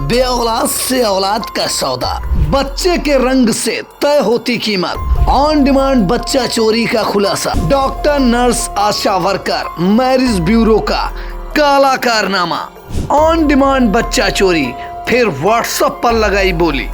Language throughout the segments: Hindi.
बे औलाद से औलाद का सौदा, बच्चे के रंग से तय होती कीमत। ऑन डिमांड बच्चा चोरी का खुलासा, डॉक्टर, नर्स, आशा वर्कर, मैरिज ब्यूरो का काला कारनामा। ऑन डिमांड बच्चा चोरी, फिर व्हाट्सएप पर लगाई बोली।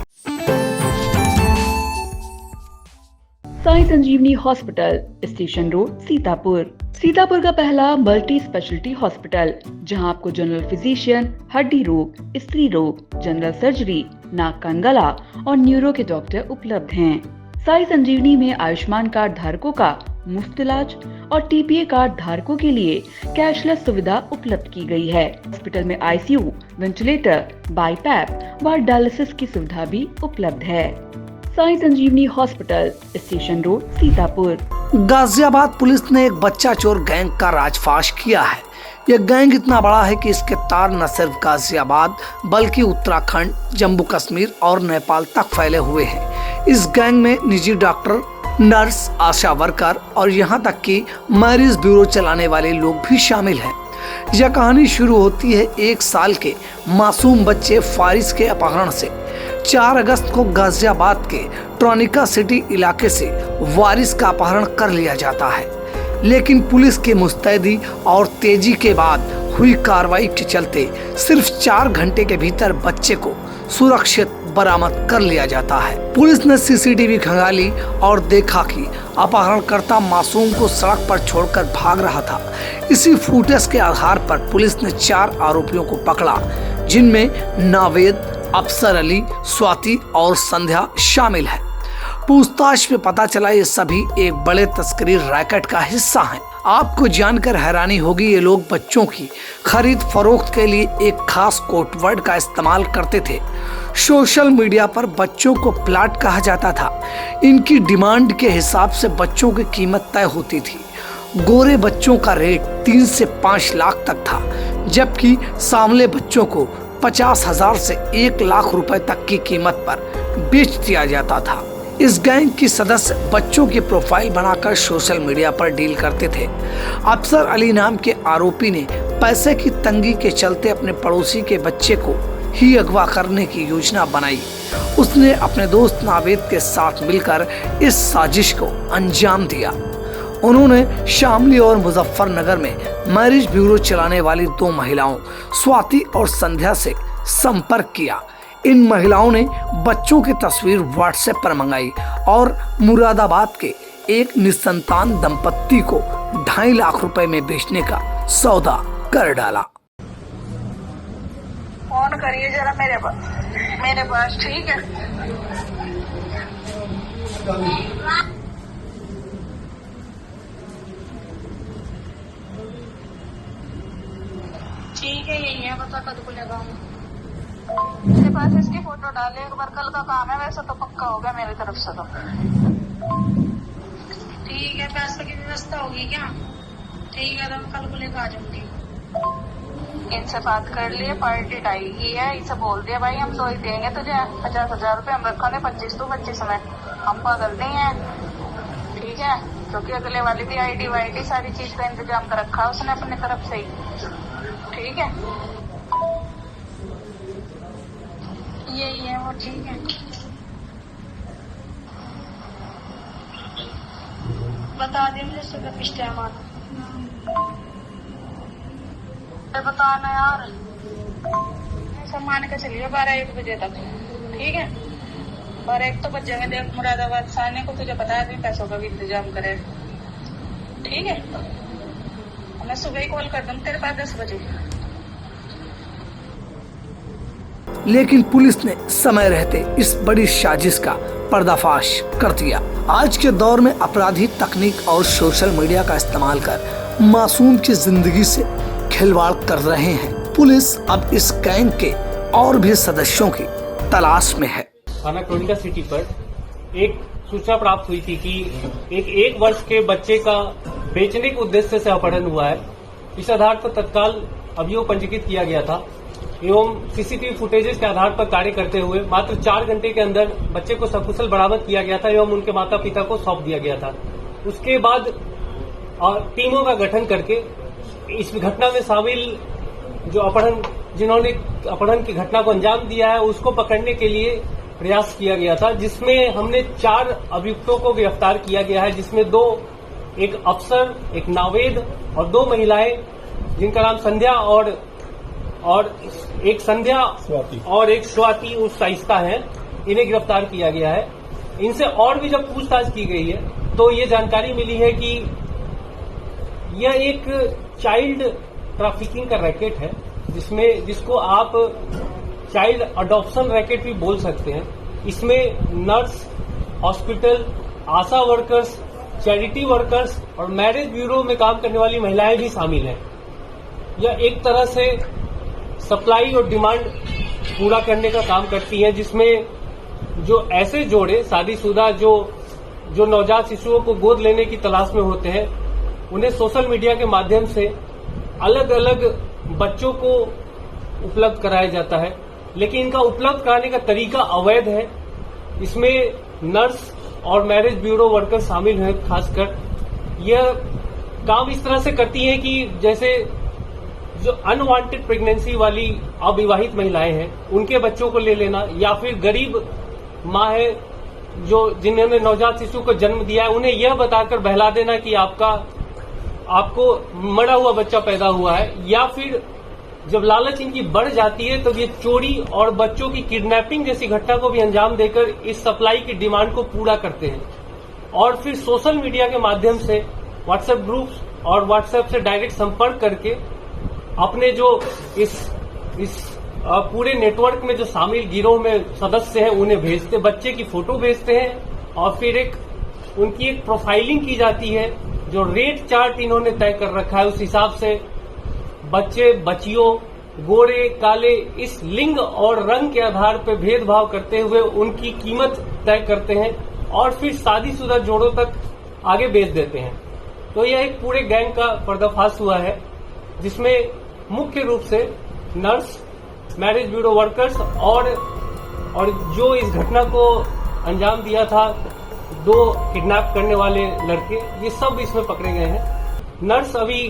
Sai Sanjeevani hospital, station road, Sitapur. Sitapur का पहला मल्टी स्पेशलिटी हॉस्पिटल, जहां आपको जनरल फिजिशियन, हड्डी रोग, स्त्री रोग, जनरल सर्जरी, नाक कान गला और न्यूरो के डॉक्टर उपलब्ध हैं। साई संजीवनी में आयुष्मान कार्ड धारकों का मुफ्त इलाज और टीपीए कार्ड धारकों के लिए कैशलेस सुविधा उपलब्ध की गई है। हॉस्पिटल में आईसीयू, वेंटिलेटर, बाईपैप व डायलिसिस की सुविधा भी उपलब्ध है। Sai Sanjeevani hospital, station road, Sitapur. Ghaziabad police ने एक बच्चा चोर गैंग का राजफाश किया है। यह गैंग इतना बड़ा है कि इसके तार न सिर्फ गाजियाबाद बल्कि उत्तराखंड, जम्मू कश्मीर और नेपाल तक फैले हुए हैं। इस गैंग में निजी डॉक्टर, नर्स, आशा वर्कर और यहाँ तक कि मैरिज ब्यूरो चलाने वाले लोग भी शामिल हैं। यह कहानी शुरू होती है 1 साल के मासूम बच्चे फारिस के अपहरण से। 4 अगस्त को गाजियाबाद के ट्रॉनिका सिटी इलाके से वारिस का अपहरण कर लिया जाता है, लेकिन पुलिस के मुस्तैदी और तेजी के बाद हुई कार्रवाई के चलते सिर्फ 4 घंटे के भीतर बच्चे को सुरक्षित बरामद कर लिया जाता है। पुलिस ने सीसीटीवी खंगाली और देखा कि अपहरणकर्ता मासूम को सड़क पर छोड़कर भाग रहा था। इसी फुटेज के आधार पर पुलिस ने 4 आरोपियों को पकड़ा, जिनमें नावेद, अफसर अली, स्वाति और संध्या शामिल है। पूछताछ में पता चला ये सभी एक बड़े तस्करी रैकेट का हिस्सा हैं। आपको जानकर हैरानी होगी, ये लोग बच्चों की खरीद फरोख्त के लिए एक खास कोडवर्ड का इस्तेमाल करते थे। सोशल मीडिया पर बच्चों को प्लाट कहा जाता था। इनकी डिमांड के हिसाब से बच्चों की कीमत तय होती थी। गोरे बच्चों का रेट 3 से 5 लाख तक था, जबकि सांवले बच्चों को 50,000 से 1 लाख रुपए तक की कीमत पर बेच दिया जाता था। इस गैंग की सदस्य बच्चों की प्रोफाइल बनाकर सोशल मीडिया पर डील करते थे। अफसर अली नाम के आरोपी ने पैसे की तंगी के चलते अपने पड़ोसी के बच्चे को ही अगवा करने की योजना बनाई। उसने अपने दोस्त नावेद के साथ मिलकर इस साजिश को अंजाम दिया। उन्होंने शामली और मुजफ्फरनगर में मैरिज ब्यूरो चलाने वाली 2 महिलाओं स्वाति और संध्या से संपर्क किया। इन महिलाओं ने बच्चों की तस्वीर व्हाट्सएप पर मंगाई और मुरादाबाद के एक निसंतान दंपत्ति को 2.5 लाख रुपए में बेचने का सौदा कर डाला। फोन करिए जरा मेरे पास, ठीक है? ठीक है, यही है, बता कद को लगाऊं। मेरे पास इसकी फोटो डाले एक बार, कल का काम है, वैसे तो पक्का हो गया मेरी तरफ से तो। ठीक है, पैसे की व्यवस्था होगी क्या? ठीक है, तो मैं कल को लेकर आ जाऊंगी। इनसे बात कर लिए, पार्टी आएगी है, इसे बोल दिया भाई हम तो ही देंगे तुझे 50,000 रुपए, हम रखा 25 तो 25 में, हम पागल नहीं है, ठीक है? क्योंकि अगले वाली भी आईडी वाईडी सारी चीज का इंतजाम कर रखा है उसने अपने तरफ से ही, ठीक है? यही है वो, ठीक है? बता दे मुझे सुबह किस टाइम आना, बताना यार। ऐसा मान के चलिए 12-1 बजे तक, ठीक है? 12-1 तो बज जाएंगे। देख मुरादाबाद से आने को तुझे पता है भी पैसों का भी इंतजाम करे, ठीक है? मैं सुबह ही कॉल कर दूँ तेरे पास 10 बजे। लेकिन पुलिस ने समय रहते इस बड़ी साजिश का पर्दाफाश कर दिया। आज के दौर में अपराधी तकनीक और सोशल मीडिया का इस्तेमाल कर मासूम की जिंदगी से खिलवाड़ कर रहे हैं। पुलिस अब इस गैंग के और भी सदस्यों की तलाश में है। थाना ट्रॉनिका सिटी पर एक सूचना प्राप्त हुई थी कि एक 1 वर्ष के बच्चे का बेचने के उद्देश्य से अपहरण हुआ है। इस आधार पर तत्काल अभियोग पंजीकृत किया गया था एवं सीसीटीवी फुटेजेस के आधार पर कार्य करते हुए मात्र 4 घंटे के अंदर बच्चे को सकुशल बरामद किया गया था एवं उनके माता पिता को सौंप दिया गया था। उसके बाद टीमों का गठन करके इस घटना में शामिल जो अपहरण जिन्होंने अपहरण की घटना को अंजाम दिया है उसको पकड़ने के लिए प्रयास किया गया था, जिसमें हमने 4 अभियुक्तों को गिरफ्तार किया गया है, जिसमें 2 एक अफसर, एक नावेद और 2 महिलाएं जिनका नाम संध्या और एक संध्या और एक स्वाति उर्फ शाइस्ता है। इन्हें गिरफ्तार किया गया है। इनसे और भी जब पूछताछ की गई है तो ये जानकारी मिली है कि यह एक चाइल्ड ट्रैफिकिंग का रैकेट है, जिसको आप चाइल्ड अडॉप्शन रैकेट भी बोल सकते हैं। इसमें नर्स, हॉस्पिटल, आशा वर्कर्स, चैरिटी वर्कर्स और मैरिज ब्यूरो में काम करने वाली महिलाएं भी शामिल हैं। यह एक तरह से सप्लाई और डिमांड पूरा करने का काम करती है, जिसमें जो ऐसे जोड़े शादीशुदा जो नवजात शिशुओं को गोद लेने की तलाश में होते हैं, उन्हें सोशल मीडिया के माध्यम से अलग अलग बच्चों को उपलब्ध कराया जाता है, लेकिन इनका उपलब्ध कराने का तरीका अवैध है। इसमें नर्स और मैरिज ब्यूरो वर्कर शामिल हैं। खासकर यह काम इस तरह से करती हैं कि जैसे जो अनवांटेड प्रेगनेंसी वाली अविवाहित महिलाएं हैं उनके बच्चों को ले लेना, या फिर गरीब माँ है जिन्होंने नवजात शिशु को जन्म दिया है, उन्हें यह बताकर बहला देना कि आपको मरा हुआ बच्चा पैदा हुआ है, या फिर जब लालच इनकी बढ़ जाती है तो ये चोरी और बच्चों की किडनैपिंग जैसी घटना को भी अंजाम देकर इस सप्लाई की डिमांड को पूरा करते हैं। और फिर सोशल मीडिया के माध्यम से व्हाट्सएप ग्रुप्स और व्हाट्सएप से डायरेक्ट संपर्क करके अपने जो इस पूरे नेटवर्क में जो शामिल गिरोह में सदस्य हैं उन्हें भेजते, बच्चे की फोटो भेजते हैं और फिर उनकी एक प्रोफाइलिंग की जाती है। जो रेट चार्ट इन्होंने तय कर रखा है उस हिसाब से बच्चे बच्चियों, गोरे काले, इस लिंग और रंग के आधार पर भेदभाव करते हुए उनकी कीमत तय करते हैं और फिर शादीशुदा जोड़ों तक आगे बेच देते हैं। तो यह एक पूरे गैंग का पर्दाफाश हुआ है, जिसमें मुख्य रूप से नर्स, मैरिज ब्यूरो वर्कर्स और जो इस घटना को अंजाम दिया था 2 किडनैप करने वाले लड़के, ये सब इसमें पकड़े गए हैं। नर्स अभी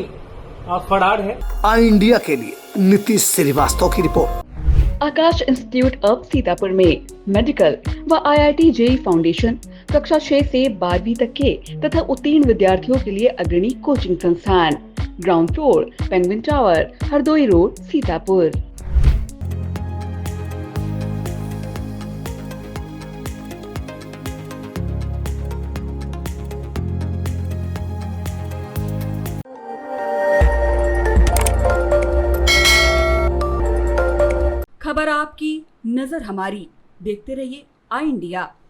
फरार है। आई इंडिया के लिए नीतीश श्रीवास्तव की report. Akash institute of Sitapur में मेडिकल व IIT JEE फाउंडेशन कक्षा 6 से 12वीं तक के तथा उत्तीर्ण विद्यार्थियों के लिए अग्रणी कोचिंग संस्थान। Ground floor, penguin tower, Hardoi road, Sitapur. खबर आपकी, नजर हमारी। देखते रहिए आई इंडिया।